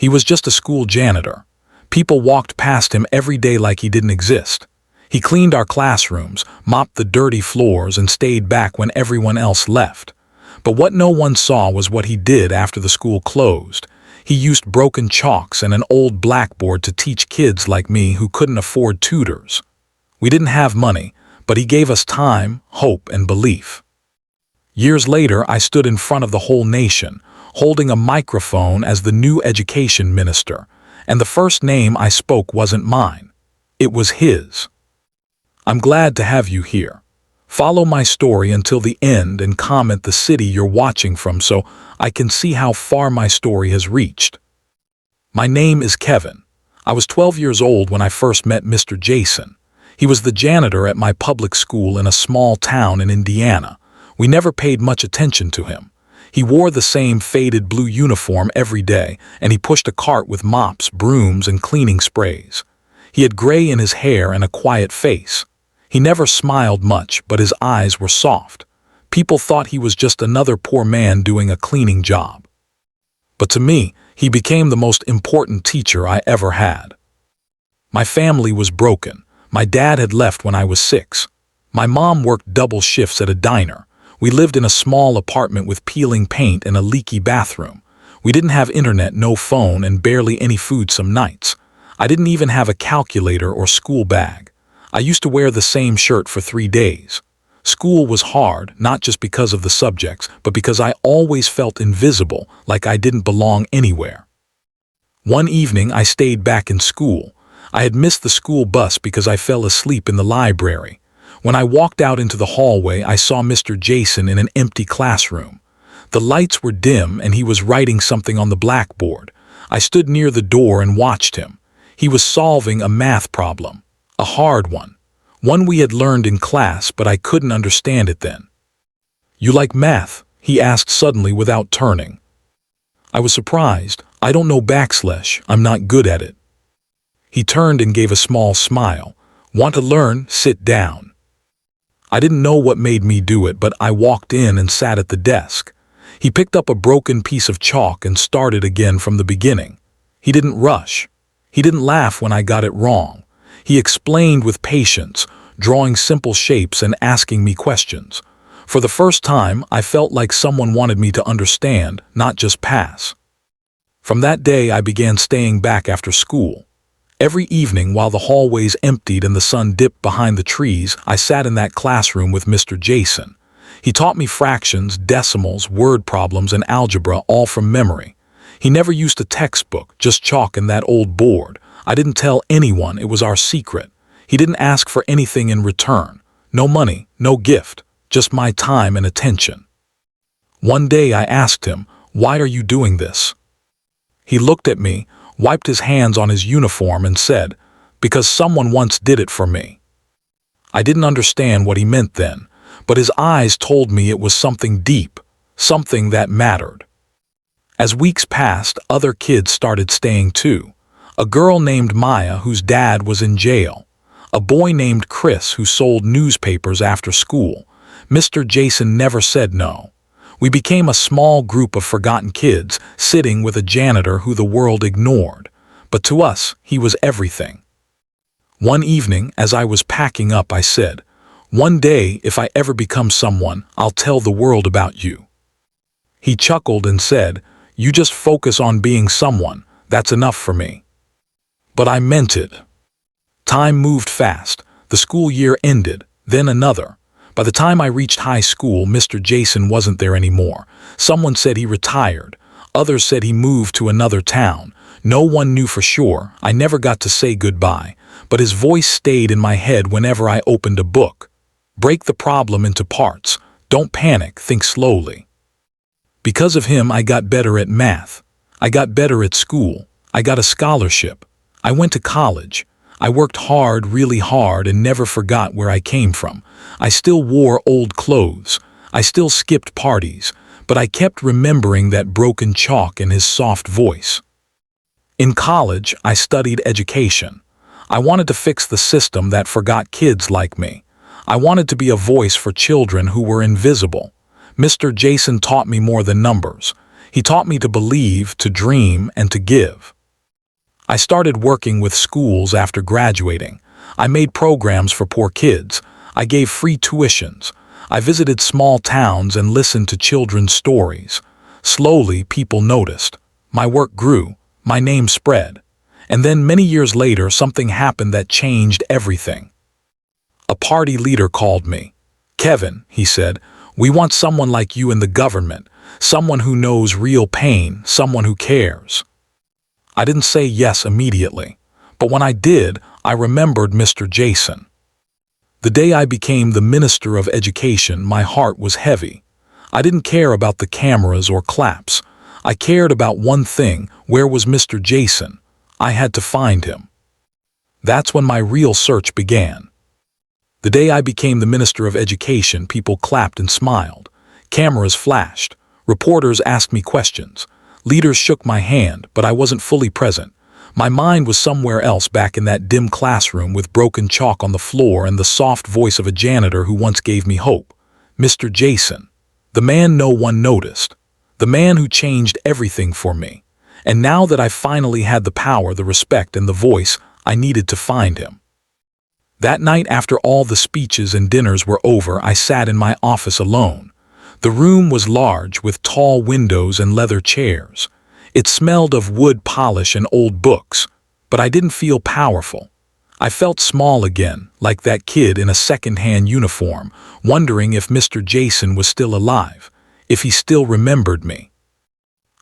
He was just a school janitor. People walked past him every day like he didn't exist. He cleaned our classrooms, mopped the dirty floors, and stayed back when everyone else left. But what no one saw was what he did after the school closed. He used broken chalks and an old blackboard to teach kids like me who couldn't afford tutors. We didn't have money, but he gave us time, hope, and belief. Years later, I stood in front of the whole nation, holding a microphone as the new education minister, and the first name I spoke wasn't mine. It was his. I'm glad to have you here. Follow my story until the end and comment the city you're watching from so I can see how far my story has reached. My name is Kevin. I was 12 years old when I first met Mr. Jason. He was the janitor at my public school in a small town in Indiana. We never paid much attention to him. He wore the same faded blue uniform every day, and he pushed a cart with mops, brooms, and cleaning sprays. He had gray in his hair and a quiet face. He never smiled much, but his eyes were soft. People thought he was just another poor man doing a cleaning job. But to me, he became the most important teacher I ever had. My family was broken. My dad had left when I was 6. My mom worked double shifts at a diner. We lived in a small apartment with peeling paint and a leaky bathroom. We didn't have internet, no phone, and barely any food some nights. I didn't even have a calculator or school bag. I used to wear the same shirt for 3 days. School was hard, not just because of the subjects, but because I always felt invisible, like I didn't belong anywhere. One evening, I stayed back in school. I had missed the school bus because I fell asleep in the library. When I walked out into the hallway, I saw Mr. Jason in an empty classroom. The lights were dim and he was writing something on the blackboard. I stood near the door and watched him. He was solving a math problem, a hard one we had learned in class, but I couldn't understand it then. "You like math?" he asked suddenly without turning. I was surprised. "I don't know backslash, I'm not good at it." He turned and gave a small smile. "Want to learn? Sit down." I didn't know what made me do it, but I walked in and sat at the desk. He picked up a broken piece of chalk and started again from the beginning. He didn't rush. He didn't laugh when I got it wrong. He explained with patience, drawing simple shapes and asking me questions. For the first time, I felt like someone wanted me to understand, not just pass. From that day, I began staying back after school. Every evening, while the hallways emptied and the sun dipped behind the trees, I sat in that classroom with Mr. Jason. He taught me fractions, decimals, word problems, and algebra, all from memory. He never used a textbook, just chalk and that old board. I didn't tell anyone, it was our secret. He didn't ask for anything in return. No money, no gift, just my time and attention. One day I asked him, "Why are you doing this?" He looked at me, wiped his hands on his uniform and said, "Because someone once did it for me." I didn't understand what he meant then, but his eyes told me it was something deep, something that mattered. As weeks passed, other kids started staying too. A girl named Maya whose dad was in jail. A boy named Chris who sold newspapers after school. Mr. Jason never said no. We became a small group of forgotten kids, sitting with a janitor who the world ignored. But to us, he was everything. One evening, as I was packing up, I said, "One day, if I ever become someone, I'll tell the world about you." He chuckled and said, "You just focus on being someone, that's enough for me." But I meant it. Time moved fast. The school year ended, then another. By the time I reached high school, Mr. Jason wasn't there anymore. Someone said he retired. Others said he moved to another town. No one knew for sure. I never got to say goodbye, but his voice stayed in my head whenever I opened a book. Break the problem into parts. Don't panic, think slowly. Because of him, I got better at math. I got better at school. I got a scholarship. I went to college. I worked hard, really hard, and never forgot where I came from. I still wore old clothes. I still skipped parties, but I kept remembering that broken chalk and his soft voice. In college, I studied education. I wanted to fix the system that forgot kids like me. I wanted to be a voice for children who were invisible. Mr. Jason taught me more than numbers. He taught me to believe, to dream, and to give. I started working with schools after graduating. I made programs for poor kids. I gave free tuitions. I visited small towns and listened to children's stories. Slowly, people noticed. My work grew. My name spread. And then many years later, something happened that changed everything. A party leader called me. "Kevin," he said, "we want someone like you in the government, someone who knows real pain, someone who cares." I didn't say yes immediately, but when I did, I remembered Mr. Jason. The day I became the Minister of Education, my heart was heavy. I didn't care about the cameras or claps. I cared about one thing: where was Mr. Jason? I had to find him. That's when my real search began. The day I became the Minister of Education, people clapped and smiled. Cameras flashed. Reporters asked me questions. Leaders shook my hand, but I wasn't fully present. My mind was somewhere else, back in that dim classroom with broken chalk on the floor and the soft voice of a janitor who once gave me hope. Mr. Jason, the man no one noticed, the man who changed everything for me. And now that I finally had the power, the respect, and the voice, I needed to find him. That night, after all the speeches and dinners were over, I sat in my office alone. The room was large, with tall windows and leather chairs. It smelled of wood polish and old books, but I didn't feel powerful. I felt small again, like that kid in a second-hand uniform, wondering if Mr. Jason was still alive, if he still remembered me.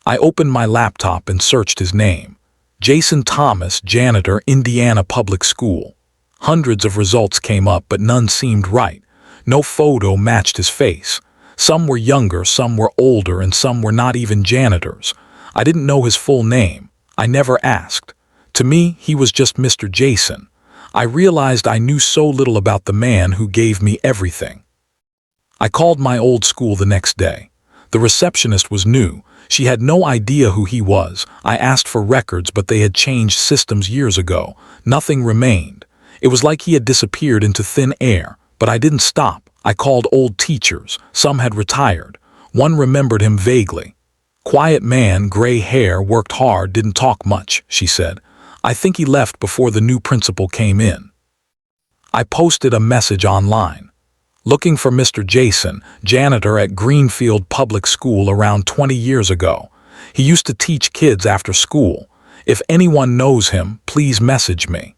I opened my laptop and searched his name. Jason Thomas, janitor, Indiana Public School. Hundreds of results came up, but none seemed right. No photo matched his face. Some were younger, some were older, and some were not even janitors. I didn't know his full name. I never asked. To me, he was just Mr. Jason. I realized I knew so little about the man who gave me everything. I called my old school the next day. The receptionist was new. She had no idea who he was. I asked for records, but they had changed systems years ago. Nothing remained. It was like he had disappeared into thin air. But I didn't stop. I called old teachers. Some had retired. One remembered him vaguely. "Quiet man, gray hair, worked hard, didn't talk much," she said. "I think he left before the new principal came in." I posted a message online. "Looking for Mr. Jason, janitor at Greenfield Public School around 20 years ago. He used to teach kids after school. If anyone knows him, please message me."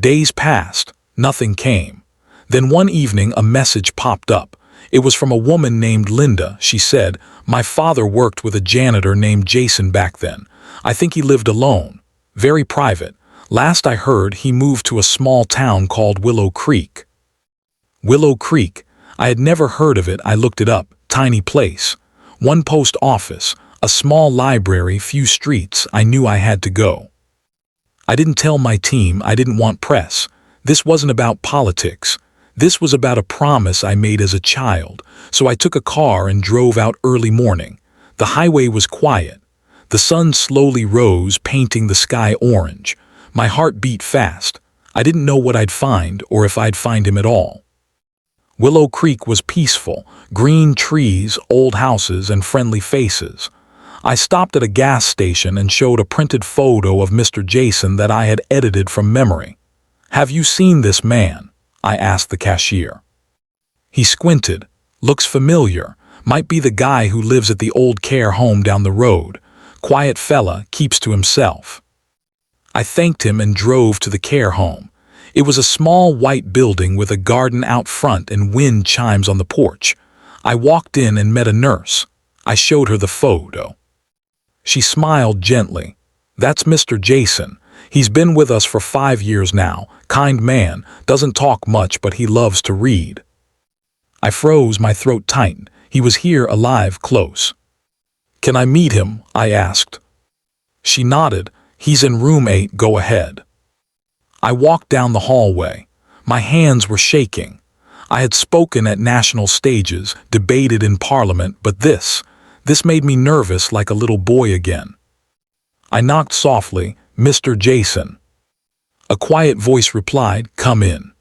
Days passed. Nothing came. Then one evening a message popped up. It was from a woman named Linda. She said, "My father worked with a janitor named Jason back then. I think he lived alone. Very private. Last I heard, he moved to a small town called Willow Creek." Willow Creek. I had never heard of it. I looked it up. Tiny place. One post office. A small library. Few streets. I knew I had to go. I didn't tell my team. I didn't want press. This wasn't about politics. This was about a promise I made as a child. So I took a car and drove out early morning. The highway was quiet. The sun slowly rose, painting the sky orange. My heart beat fast. I didn't know what I'd find, or if I'd find him at all. Willow Creek was peaceful. Green trees, old houses, and friendly faces. I stopped at a gas station and showed a printed photo of Mr. Jason that I had edited from memory. "Have you seen this man?" I asked the cashier. He squinted. "Looks familiar. Might be the guy who lives at the old care home down the road. Quiet fella, keeps to himself." I thanked him and drove to the care home. It was a small white building with a garden out front and wind chimes on the porch. I walked in and met a nurse. I showed her the photo. She smiled gently. "That's Mr. Jason. He's been with us for 5 years now. Kind man, doesn't talk much, but he loves to read." I froze, my throat tightened. He was here, alive, close. "Can I meet him?" I asked. She nodded. "He's in room 8, go ahead." I walked down the hallway. My hands were shaking. I had spoken at national stages, debated in Parliament, but this made me nervous, like a little boy again. I knocked softly. "Mr. Jason." A quiet voice replied, "Come in."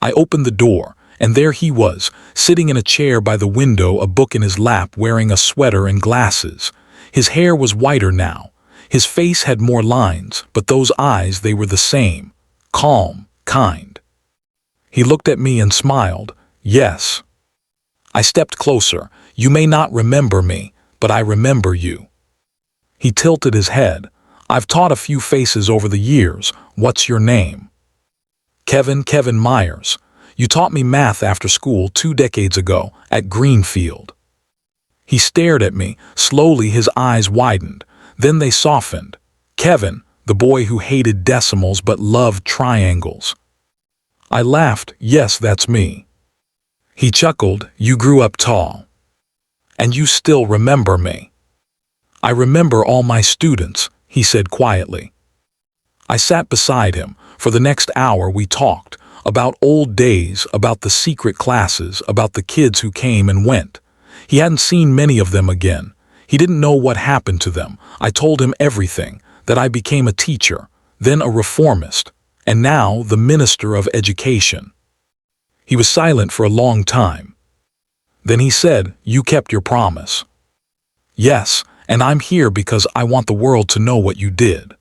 I opened the door. And there he was, sitting in a chair by the window, a book in his lap, wearing a sweater and glasses. His hair was whiter now. His face had more lines, but those eyes, they were the same. Calm, kind. He looked at me and smiled. Yes. I stepped closer. You may not remember me, but I remember you. He tilted his head. I've taught a few faces over the years. What's your name? Kevin Myers. You taught me math after school 2 decades ago at Greenfield. He stared at me. Slowly his eyes widened. Then they softened. Kevin, the boy who hated decimals but loved triangles. I laughed. Yes, that's me. He chuckled. You grew up tall. And you still remember me. I remember all my students, he said quietly. I sat beside him. For the next hour we talked. About old days, about the secret classes, about the kids who came and went. He hadn't seen many of them again. He didn't know what happened to them. I told him everything, that I became a teacher, then a reformist, and now the Minister of Education. He was silent for a long time. Then he said, You kept your promise. Yes, and I'm here because I want the world to know what you did.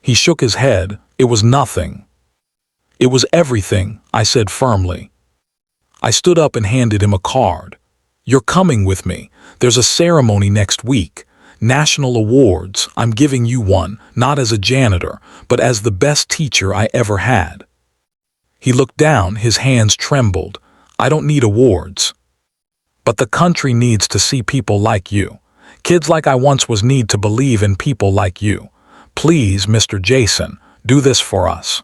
He shook his head. It was nothing. It was everything, I said firmly. I stood up and handed him a card. You're coming with me. There's a ceremony next week. National Awards. I'm giving you one, not as a janitor, but as the best teacher I ever had. He looked down, his hands trembled. I don't need awards. But the country needs to see people like you. Kids like I once was need to believe in people like you. Please, Mr. Jason, do this for us.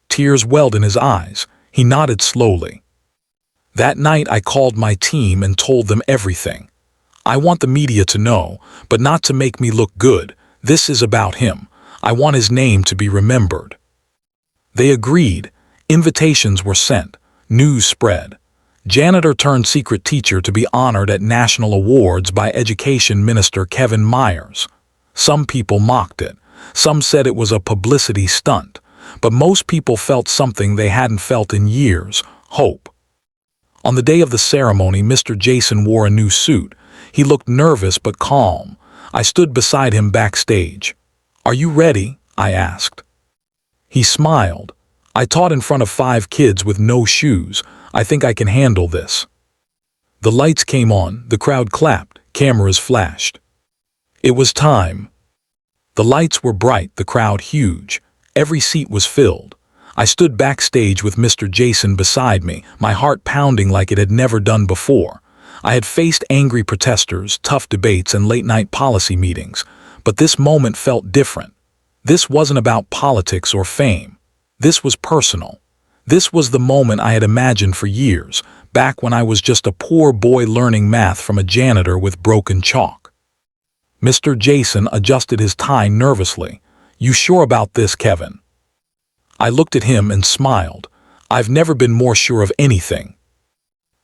Tears welled in his eyes. He nodded slowly. That night I called my team and told them everything. I want the media to know, but not to make me look good. This is about him. I want his name to be remembered. They agreed. Invitations were sent. News spread. Janitor turned secret teacher to be honored at national awards by Education Minister Kevin Myers. Some people mocked it. Some said it was a publicity stunt. But most people felt something they hadn't felt in years, hope. On the day of the ceremony, Mr. Jason wore a new suit. He looked nervous but calm. I stood beside him backstage. Are you ready? I asked. He smiled. I taught in front of 5 kids with no shoes. I think I can handle this. The lights came on, the crowd clapped, cameras flashed. It was time. The lights were bright, the crowd huge. Every seat was filled. I stood backstage with Mr. Jason beside me, my heart pounding like it had never done before. I had faced angry protesters, tough debates, and late-night policy meetings, but this moment felt different. This wasn't about politics or fame. This was personal. This was the moment I had imagined for years, back when I was just a poor boy learning math from a janitor with broken chalk. Mr. Jason adjusted his tie nervously. You sure about this, Kevin? I looked at him and smiled. I've never been more sure of anything.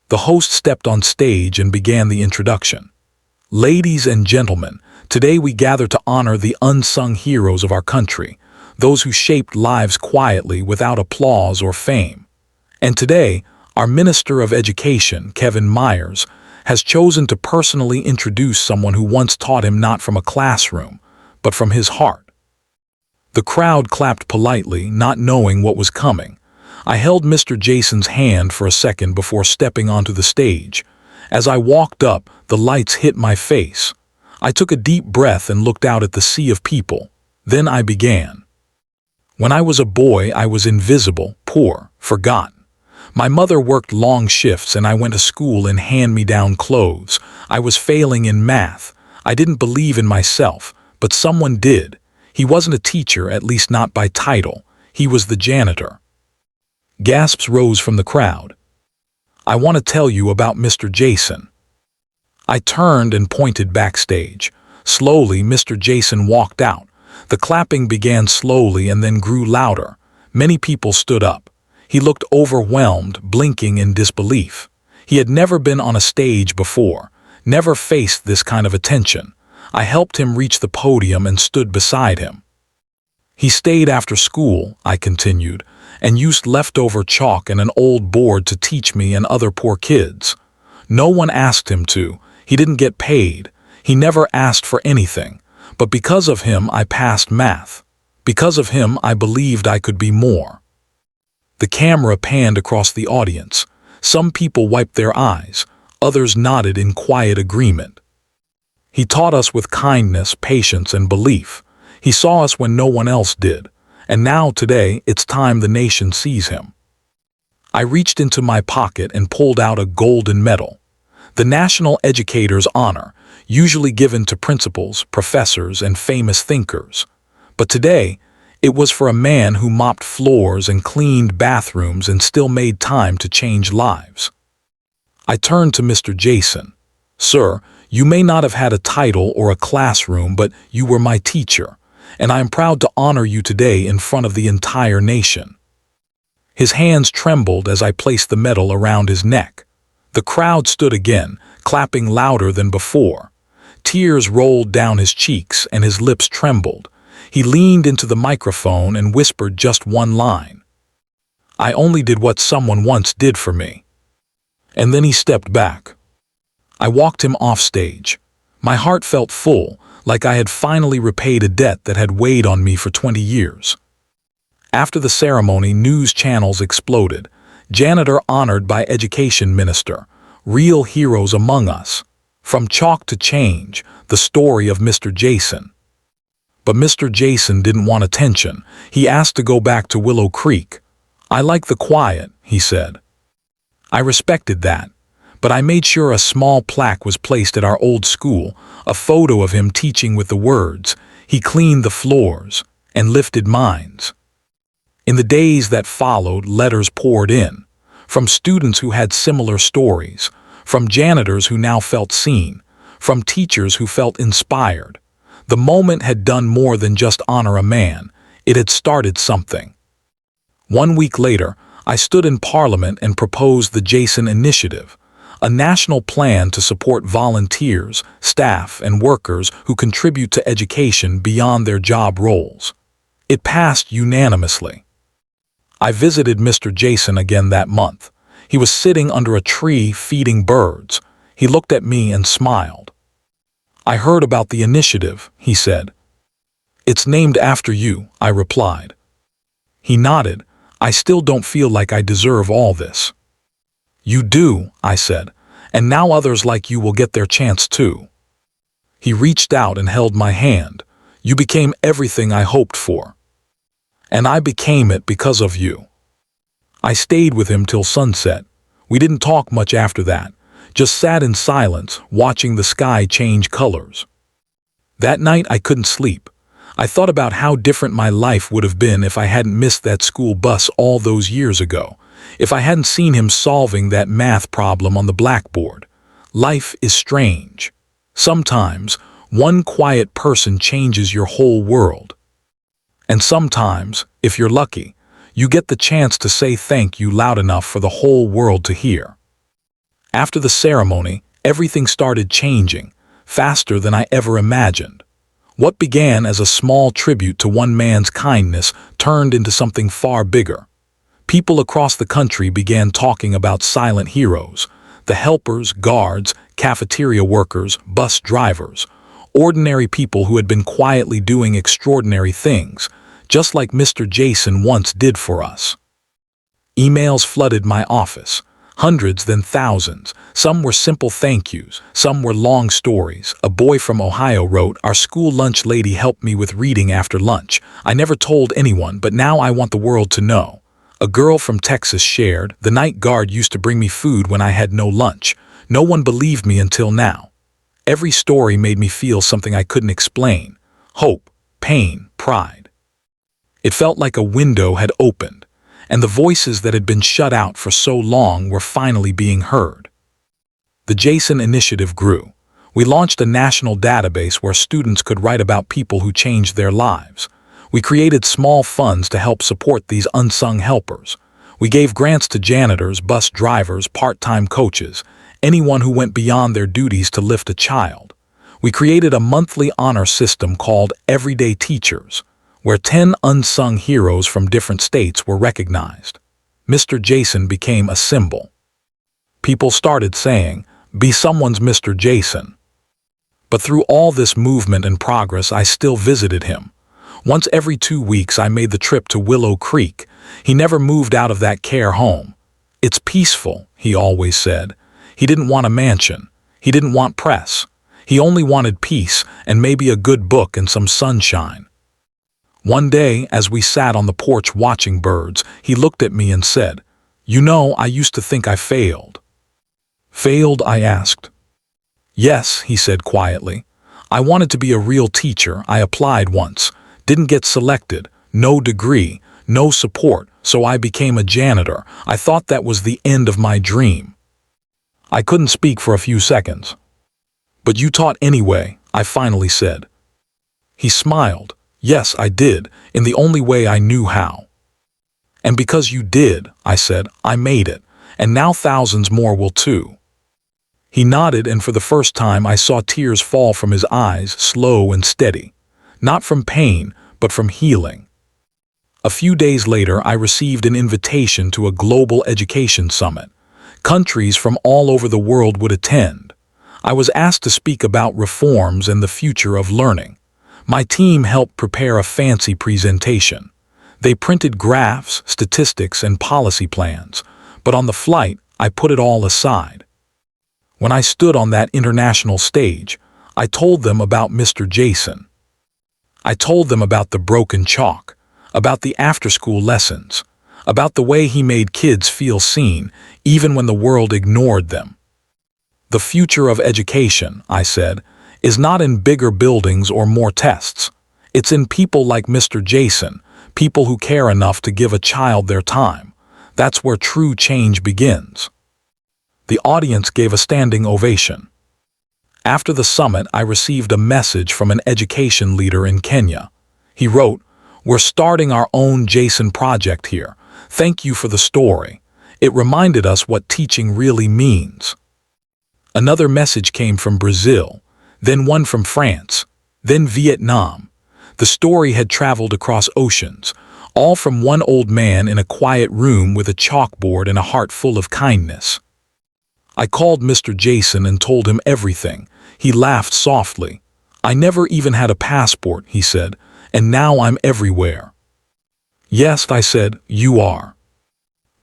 The host stepped on stage and began the introduction. Ladies and gentlemen, today we gather to honor the unsung heroes of our country, those who shaped lives quietly without applause or fame. And today, our Minister of Education, Kevin Myers, has chosen to personally introduce someone who once taught him not from a classroom, but from his heart. The crowd clapped politely, not knowing what was coming. I held Mr. Jason's hand for a second before stepping onto the stage. As I walked up, the lights hit my face. I took a deep breath and looked out at the sea of people. Then I began. When I was a boy, I was invisible, poor, forgotten. My mother worked long shifts and I went to school in hand-me-down clothes. I was failing in math. I didn't believe in myself, but someone did. He wasn't a teacher, at least not by title. He was the janitor. Gasps rose from the crowd. I want to tell you about Mr. Jason. I turned and pointed backstage. Slowly, Mr. Jason walked out. The clapping began slowly and then grew louder. Many people stood up. He looked overwhelmed, blinking in disbelief. He had never been on a stage before, never faced this kind of attention. I helped him reach the podium and stood beside him. He stayed after school, I continued, and used leftover chalk and an old board to teach me and other poor kids. No one asked him to. He didn't get paid. He never asked for anything. But because of him, I passed math. Because of him, I believed I could be more. The camera panned across the audience. Some people wiped their eyes. Others nodded in quiet agreement. He taught us with kindness, patience, and belief. He saw us when no one else did. And now, today, it's time the nation sees him. I reached into my pocket and pulled out a golden medal. The National Educator's Honor, usually given to principals, professors, and famous thinkers. But today, it was for a man who mopped floors and cleaned bathrooms and still made time to change lives. I turned to Mr. Jason. Sir, you may not have had a title or a classroom, but you were my teacher, and I am proud to honor you today in front of the entire nation. His hands trembled as I placed the medal around his neck. The crowd stood again, clapping louder than before. Tears rolled down his cheeks and his lips trembled. He leaned into the microphone and whispered just one line. I only did what someone once did for me. And then he stepped back. I walked him off stage. My heart felt full, like I had finally repaid a debt that had weighed on me for 20 years. After the ceremony, news channels exploded. Janitor honored by Education Minister. Real heroes among us. From chalk to change, the story of Mr. Jason. But Mr. Jason didn't want attention. He asked to go back to Willow Creek. I like the quiet, he said. I respected that, but I made sure a small plaque was placed at our old school, a photo of him teaching with the words, "He cleaned the floors and lifted minds." In the days that followed, letters poured in, from students who had similar stories, from janitors who now felt seen, from teachers who felt inspired. The moment had done more than just honor a man. It had started something. 1 week later, I stood in Parliament and proposed the Jason Initiative, a national plan to support volunteers, staff, and workers who contribute to education beyond their job roles. It passed unanimously. I visited Mr. Jason again that month. He was sitting under a tree feeding birds. He looked at me and smiled. I heard about the initiative, he said. It's named after you, I replied. He nodded. I still don't feel like I deserve all this. You do, I said, and now others like you will get their chance too. He reached out and held my hand. You became everything I hoped for. And I became it because of you. I stayed with him till sunset. We didn't talk much after that, just sat in silence, watching the sky change colors. That night I couldn't sleep. I thought about how different my life would have been if I hadn't missed that school bus all those years ago, if I hadn't seen him solving that math problem on the blackboard. Life is strange. Sometimes, one quiet person changes your whole world. And sometimes, if you're lucky, you get the chance to say thank you loud enough for the whole world to hear. After the ceremony, everything started changing, faster than I ever imagined. What began as a small tribute to one man's kindness turned into something far bigger. People across the country began talking about silent heroes, the helpers, guards, cafeteria workers, bus drivers, ordinary people who had been quietly doing extraordinary things, just like Mr. Jason once did for us. Emails flooded my office, hundreds then thousands. Some were simple thank yous, some were long stories. A boy from Ohio wrote, "Our school lunch lady helped me with reading after lunch. I never told anyone, but now I want the world to know." A girl from Texas shared, "The night guard used to bring me food when I had no lunch. No one believed me until now." Every story made me feel something I couldn't explain. Hope, pain, pride. It felt like a window had opened, and the voices that had been shut out for so long were finally being heard. The Jason Initiative grew. We launched a national database where students could write about people who changed their lives. We created small funds to help support these unsung helpers. We gave grants to janitors, bus drivers, part-time coaches, anyone who went beyond their duties to lift a child. We created a monthly honor system called Everyday Teachers. where 10 unsung heroes from different states were recognized. Mr. Jason became a symbol. People started saying, "Be someone's Mr. Jason." But through all this movement and progress, I still visited him. Once every 2 weeks, I made the trip to Willow Creek. He never moved out of that care home. "It's peaceful," he always said. He didn't want a mansion. He didn't want press. He only wanted peace and maybe a good book and some sunshine. One day, as we sat on the porch watching birds, he looked at me and said, "You know, I used to think I failed." "Failed?" I asked. "Yes," he said quietly. "I wanted to be a real teacher. I applied once. Didn't get selected. No degree. No support. So I became a janitor. I thought that was the end of my dream." I couldn't speak for a few seconds. "But you taught anyway," I finally said. He smiled. "Yes, I did, in the only way I knew how." "And because you did," I said, "I made it, and now thousands more will too." He nodded, and for the first time I saw tears fall from his eyes, slow and steady. Not from pain, but from healing. A few days later, I received an invitation to a global education summit. Countries from all over the world would attend. I was asked to speak about reforms and the future of learning. My team helped prepare a fancy presentation. They printed graphs, statistics, and policy plans, but on the flight, I put it all aside. When I stood on that international stage, I told them about Mr. Jason. I told them about the broken chalk, about the after-school lessons, about the way he made kids feel seen, even when the world ignored them. "The future of education," I said, "is not in bigger buildings or more tests. It's in people like Mr. Jason, people who care enough to give a child their time. That's where true change begins." The audience gave a standing ovation. After the summit, I received a message from an education leader in Kenya. He wrote, "We're starting our own Jason project here. Thank you for the story. It reminded us what teaching really means." Another message came from Brazil, then one from France, then Vietnam. The story had traveled across oceans, all from one old man in a quiet room with a chalkboard and a heart full of kindness. I called Mr. Jason and told him everything. He laughed softly. "I never even had a passport," he said, "and now I'm everywhere." "Yes," I said, "you are."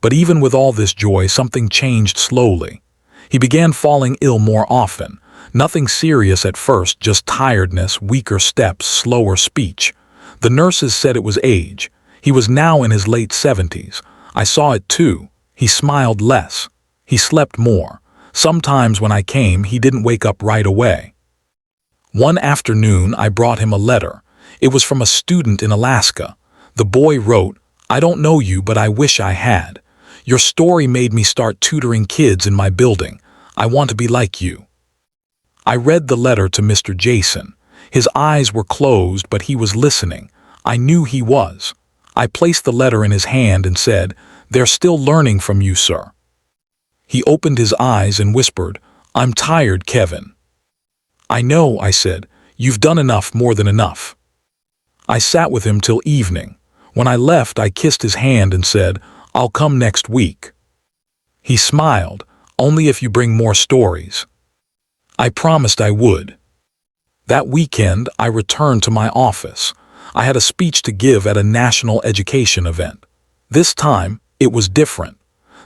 But even with all this joy, something changed slowly. He began falling ill more often. Nothing serious at first, just tiredness, weaker steps, slower speech. The nurses said it was age. He was now in his late 70s. I saw it too. He smiled less. He slept more. Sometimes when I came, he didn't wake up right away. One afternoon, I brought him a letter. It was from a student in Alaska. The boy wrote, "I don't know you, but I wish I had. Your story made me start tutoring kids in my building. I want to be like you." I read the letter to Mr. Jason. His eyes were closed, but he was listening. I knew he was. I placed the letter in his hand and said, "They're still learning from you, sir." He opened his eyes and whispered, "I'm tired, Kevin." "I know," I said. "You've done enough, more than enough." I sat with him till evening. When I left, I kissed his hand and said, "I'll come next week." He smiled, "Only if you bring more stories." I promised I would. That weekend, I returned to my office. I had a speech to give at a national education event. This time, it was different.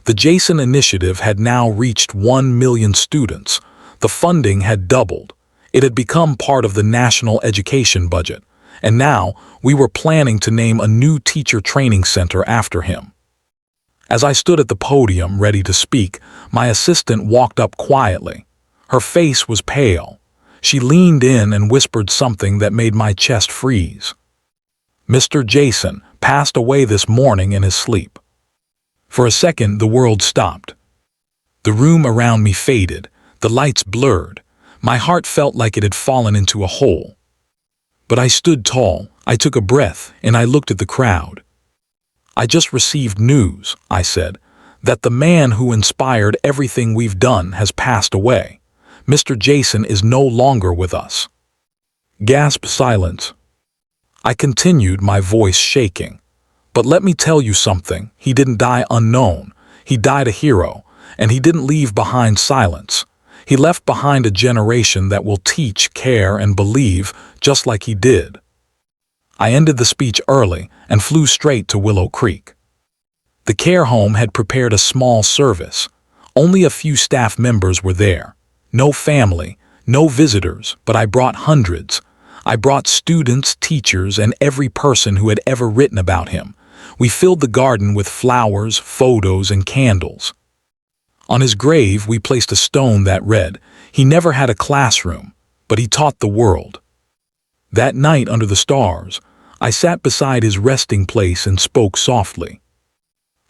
The Jason Initiative had now reached 1 million students. The funding had doubled. It had become part of the national education budget. And now, we were planning to name a new teacher training center after him. As I stood at the podium ready to speak, my assistant walked up quietly. Her face was pale. She leaned in and whispered something that made my chest freeze. "Mr. Jason passed away this morning in his sleep." For a second, the world stopped. The room around me faded. The lights blurred. My heart felt like it had fallen into a hole. But I stood tall. I took a breath, and I looked at the crowd. "I just received news," I said, "that the man who inspired everything we've done has passed away. Mr. Jason is no longer with us." Gasp silence. I continued, my voice shaking. But let me tell you something, he didn't die unknown. He died a hero, and he didn't leave behind silence. He left behind a generation that will teach, care, and believe just like he did. I ended the speech early and flew straight to Willow Creek. The care home had prepared a small service. Only a few staff members were there. No family, no visitors, but I brought hundreds. I brought students, teachers, and every person who had ever written about him. We filled the garden with flowers, photos, and candles. On his grave, we placed a stone that read, "He never had a classroom, but he taught the world." That night under the stars, I sat beside his resting place and spoke softly.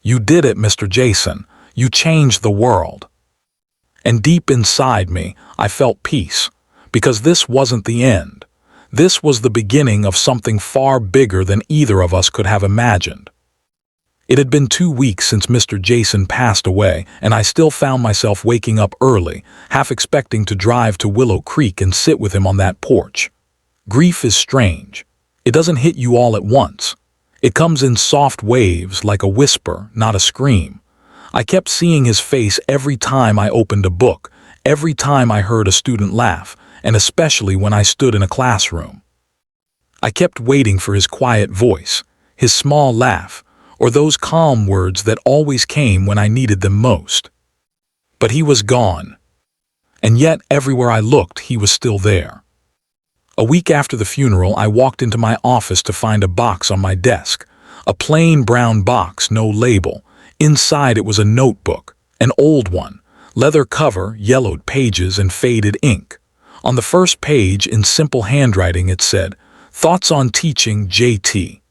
"You did it, Mr. Jason. You changed the world." And deep inside me, I felt peace, because this wasn't the end. This was the beginning of something far bigger than either of us could have imagined. It had been 2 weeks since Mr. Jason passed away, and I still found myself waking up early, half expecting to drive to Willow Creek and sit with him on that porch. Grief is strange. It doesn't hit you all at once. It comes in soft waves, like a whisper, not a scream. I kept seeing his face every time I opened a book, every time I heard a student laugh, and especially when I stood in a classroom. I kept waiting for his quiet voice, his small laugh, or those calm words that always came when I needed them most. But he was gone. And yet, everywhere I looked, he was still there. A week after the funeral, I walked into my office to find a box on my desk. A plain brown box, no label. Inside it was a notebook, an old one, leather cover, yellowed pages, and faded ink. On the first page, in simple handwriting, it said, "Thoughts on Teaching, JT."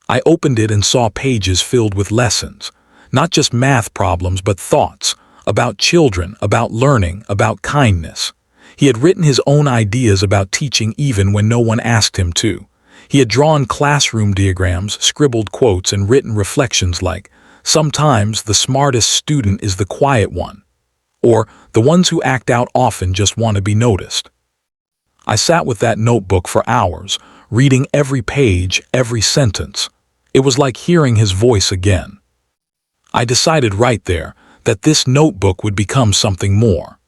I opened it and saw pages filled with lessons, not just math problems, but thoughts about children, about learning, about kindness. He had written his own ideas about teaching even when no one asked him to. He had drawn classroom diagrams, scribbled quotes, and written reflections like, "Sometimes the smartest student is the quiet one," or "The ones who act out often just want to be noticed." I sat with that notebook for hours, reading every page, every sentence. It was like hearing his voice again. I decided right there that this notebook would become something more.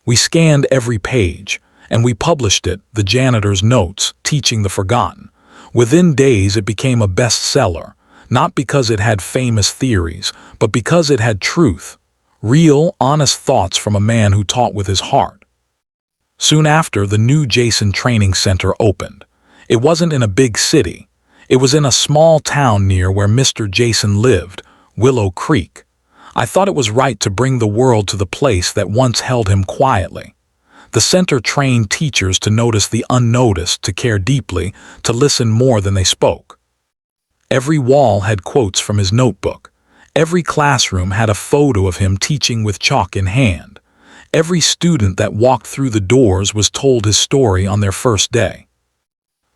We scanned every page, and we published it, The Janitor's Notes, Teaching the Forgotten. Within days, it became a bestseller, not because it had famous theories, but because it had truth, real, honest thoughts from a man who taught with his heart. Soon after, the new Jason Training Center opened. It wasn't in a big city. It was in a small town near where Mr. Jason lived, Willow Creek. I thought it was right to bring the world to the place that once held him quietly. The center trained teachers to notice the unnoticed, to care deeply, to listen more than they spoke. Every wall had quotes from his notebook. Every classroom had a photo of him teaching with chalk in hand. Every student that walked through the doors was told his story on their first day.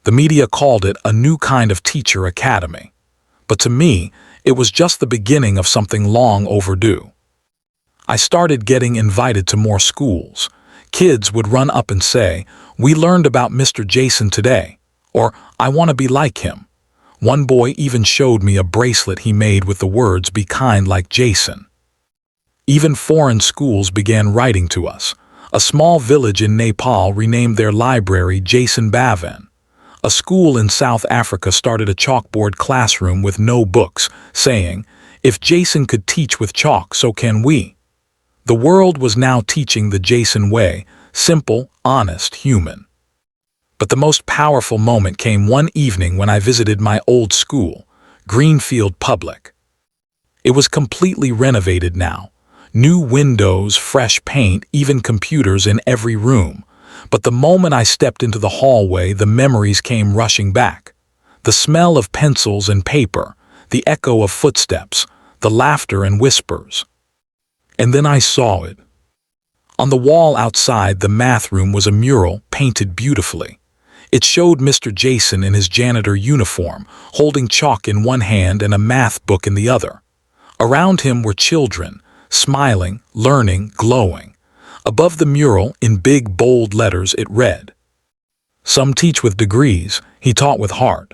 The media called it a new kind of teacher academy. But to me, it was just the beginning of something long overdue. I started getting invited to more schools. Kids would run up and say, "We learned about Mr. Jason today," or "I want to be like him." One boy even showed me a bracelet he made with the words, "Be kind like Jason." Even foreign schools began writing to us. A small village in Nepal renamed their library Jason Bhavan. A school in South Africa started a chalkboard classroom with no books, saying, "If Jason could teach with chalk, so can we." The world was now teaching the Jason way, simple, honest, human. But the most powerful moment came one evening when I visited my old school, Greenfield Public. It was completely renovated now. New windows, fresh paint, even computers in every room. But the moment I stepped into the hallway, the memories came rushing back. The smell of pencils and paper, the echo of footsteps, the laughter and whispers. And then I saw it. On the wall outside the math room was a mural painted beautifully. It showed Mr. Jason in his janitor uniform, holding chalk in one hand and a math book in the other. Around him were children, smiling, learning, glowing. Above the mural, in big, bold letters, it read, Some teach with degrees, he taught with heart.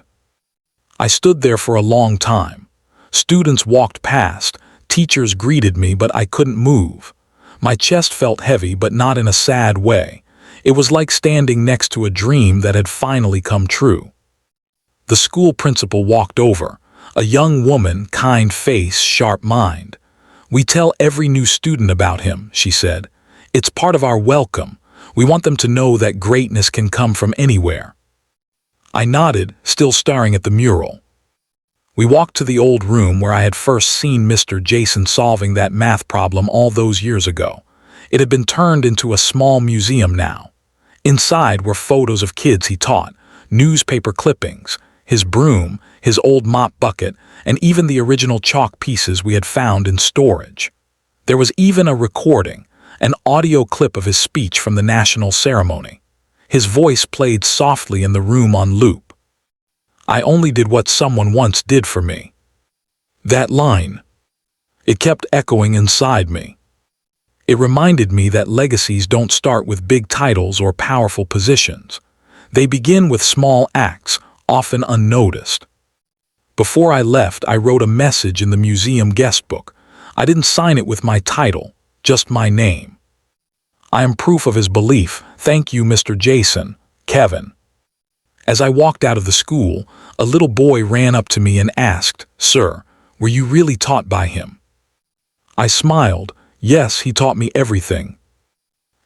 I stood there for a long time. Students walked past, teachers greeted me, but I couldn't move. My chest felt heavy, but not in a sad way. It was like standing next to a dream that had finally come true. The school principal walked over, a young woman, kind face, sharp mind. "We tell every new student about him," she said. "It's part of our welcome. We want them to know that greatness can come from anywhere." I nodded, still staring at the mural. We walked to the old room where I had first seen Mr. Jason solving that math problem all those years ago. It had been turned into a small museum now. Inside were photos of kids he taught, newspaper clippings, his broom, his old mop bucket, and even the original chalk pieces we had found in storage. There was even a recording, an audio clip of his speech from the national ceremony. His voice played softly in the room on loop. "I only did what someone once did for me." That line. It kept echoing inside me. It reminded me that legacies don't start with big titles or powerful positions. They begin with small acts, often unnoticed. Before I left, I wrote a message in the museum guest book. I didn't sign it with my title, just my name. "I am proof of his belief. Thank you, Mr. Jason, Kevin." As I walked out of the school, a little boy ran up to me and asked, "Sir, were you really taught by him?" I smiled. "Yes, he taught me everything."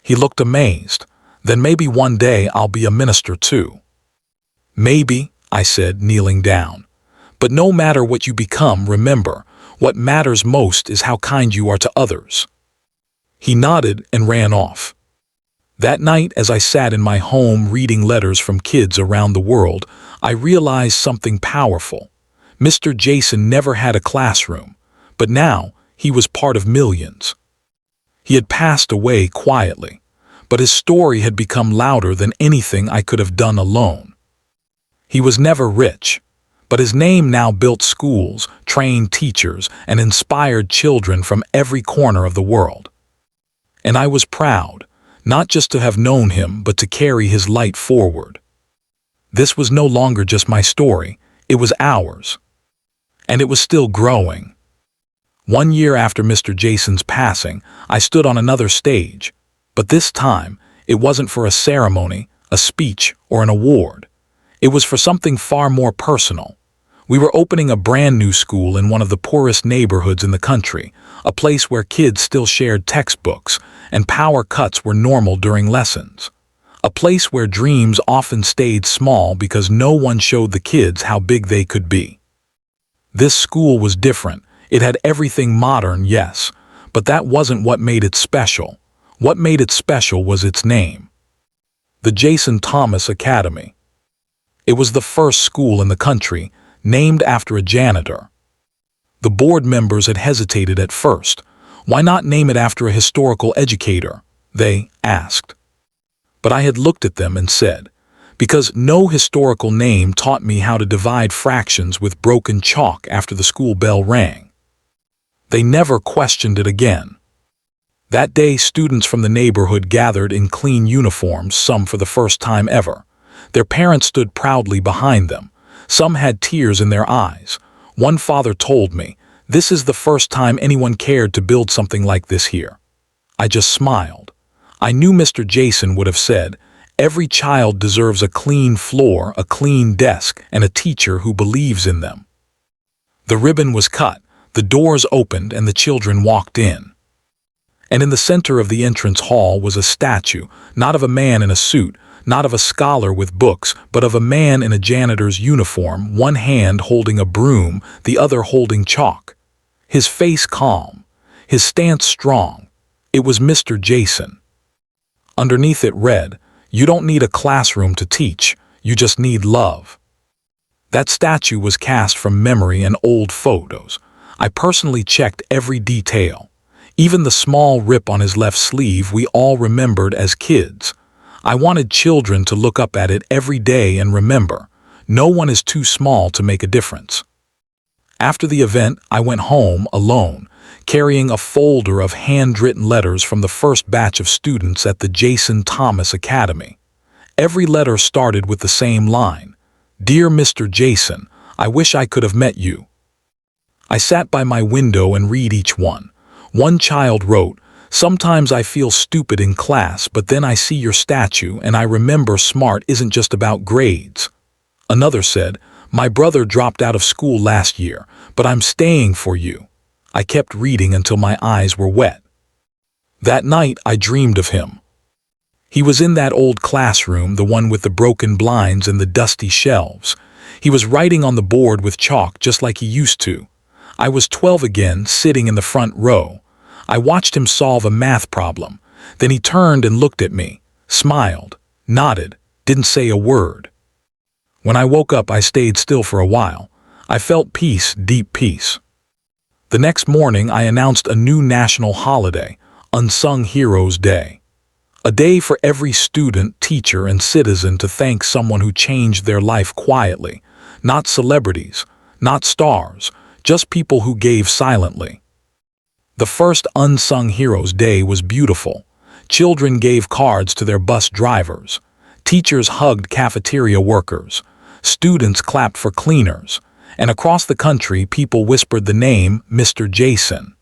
He looked amazed. "Then maybe one day I'll be a minister too." "Maybe," I said, kneeling down. "But no matter what you become, remember, what matters most is how kind you are to others." He nodded and ran off. That night, as I sat in my home reading letters from kids around the world, I realized something powerful. Mr. Jason never had a classroom, but now he was part of millions. He had passed away quietly, but his story had become louder than anything I could have done alone. He was never rich, but his name now built schools, trained teachers, and inspired children from every corner of the world. And I was proud, not just to have known him, but to carry his light forward. This was no longer just my story, it was ours. And it was still growing. 1 year after Mr. Jason's passing, I stood on another stage, but this time it wasn't for a ceremony, a speech, or an award. It was for something far more personal. We were opening a brand new school in one of the poorest neighborhoods in the country, a place where kids still shared textbooks and power cuts were normal during lessons. A place where dreams often stayed small because no one showed the kids how big they could be. This school was different. It had everything modern, yes, but that wasn't what made it special. What made it special was its name. The Jason Thomas Academy. It was the first school in the country named after a janitor. The board members had hesitated at first. Why not name it after a historical educator? They asked. But I had looked at them and said, because no historical name taught me how to divide fractions with broken chalk after the school bell rang. They never questioned it again. That day, students from the neighborhood gathered in clean uniforms, some for the first time ever. Their parents stood proudly behind them. Some had tears in their eyes. One father told me, "This is the first time anyone cared to build something like this here." I just smiled. I knew Mr. Jason would have said, "Every child deserves a clean floor, a clean desk, and a teacher who believes in them." The ribbon was cut, the doors opened, and the children walked in. And in the center of the entrance hall was a statue, not of a man in a suit, not of a scholar with books, but of a man in a janitor's uniform, one hand holding a broom, the other holding chalk. His face calm, his stance strong. It was Mr. Jason. Underneath it read, "You don't need a classroom to teach, you just need love." That statue was cast from memory and old photos. I personally checked every detail. Even the small rip on his left sleeve we all remembered as kids. I wanted children to look up at it every day and remember, no one is too small to make a difference. After the event, I went home alone, carrying a folder of handwritten letters from the first batch of students at the Jason Thomas Academy. Every letter started with the same line. "Dear Mr. Jason, I wish I could have met you." I sat by my window and read each one. One child wrote, "Sometimes I feel stupid in class, but then I see your statue and I remember smart isn't just about grades." Another said, "My brother dropped out of school last year, but I'm staying for you." I kept reading until my eyes were wet. That night I dreamed of him. He was in that old classroom, the one with the broken blinds and the dusty shelves. He was writing on the board with chalk just like he used to. I was 12 again, sitting in the front row. I watched him solve a math problem. Then he turned and looked at me, smiled, nodded, didn't say a word. When I woke up, I stayed still for a while. I felt peace, deep peace. The next morning, I announced a new national holiday, Unsung Heroes Day. A day for every student, teacher, and citizen to thank someone who changed their life quietly. Not celebrities, not stars, just people who gave silently. The first Unsung Heroes Day was beautiful. Children gave cards to their bus drivers. Teachers hugged cafeteria workers. Students clapped for cleaners. And across the country, people whispered the name Mr. Jason.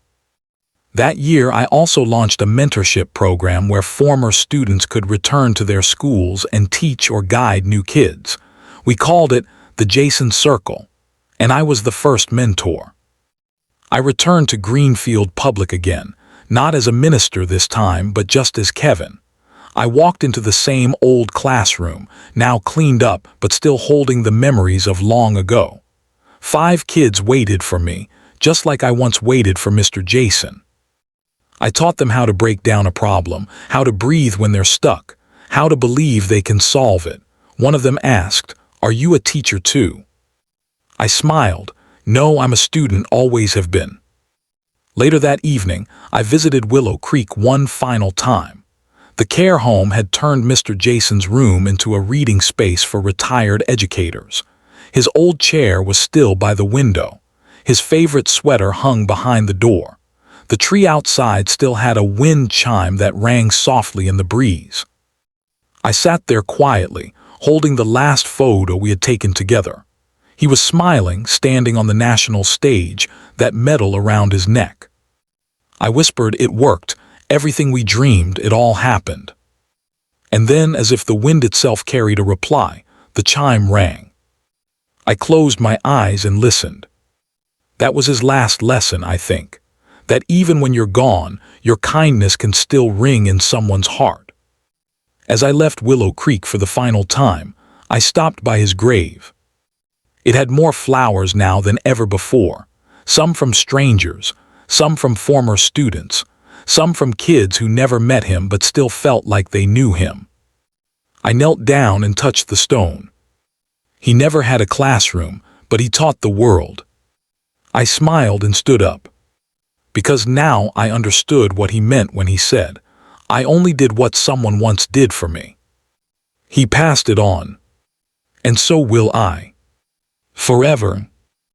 That year, I also launched a mentorship program where former students could return to their schools and teach or guide new kids. We called it the Jason Circle, and I was the first mentor. I returned to Greenfield Public again, not as a minister this time, but just as Kevin. I walked into the same old classroom, now cleaned up, but still holding the memories of long ago. 5 kids waited for me, just like I once waited for Mr. Jason. I taught them how to break down a problem, how to breathe when they're stuck, how to believe they can solve it. One of them asked, "Are you a teacher too?" I smiled. "No, I'm a student, always have been." Later that evening, I visited Willow Creek one final time. The care home had turned Mr. Jason's room into a reading space for retired educators. His old chair was still by the window. His favorite sweater hung behind the door. The tree outside still had a wind chime that rang softly in the breeze. I sat there quietly, holding the last photo we had taken together. He was smiling, standing on the national stage, that medal around his neck. I whispered, "It worked. Everything we dreamed, it all happened." And then, as if the wind itself carried a reply, the chime rang. I closed my eyes and listened. That was his last lesson, I think. That even when you're gone, your kindness can still ring in someone's heart. As I left Willow Creek for the final time, I stopped by his grave. It had more flowers now than ever before, some from strangers, some from former students, some from kids who never met him but still felt like they knew him. I knelt down and touched the stone. He never had a classroom, but he taught the world. I smiled and stood up. Because now I understood what he meant when he said, "I only did what someone once did for me." He passed it on. And so will I. Forever.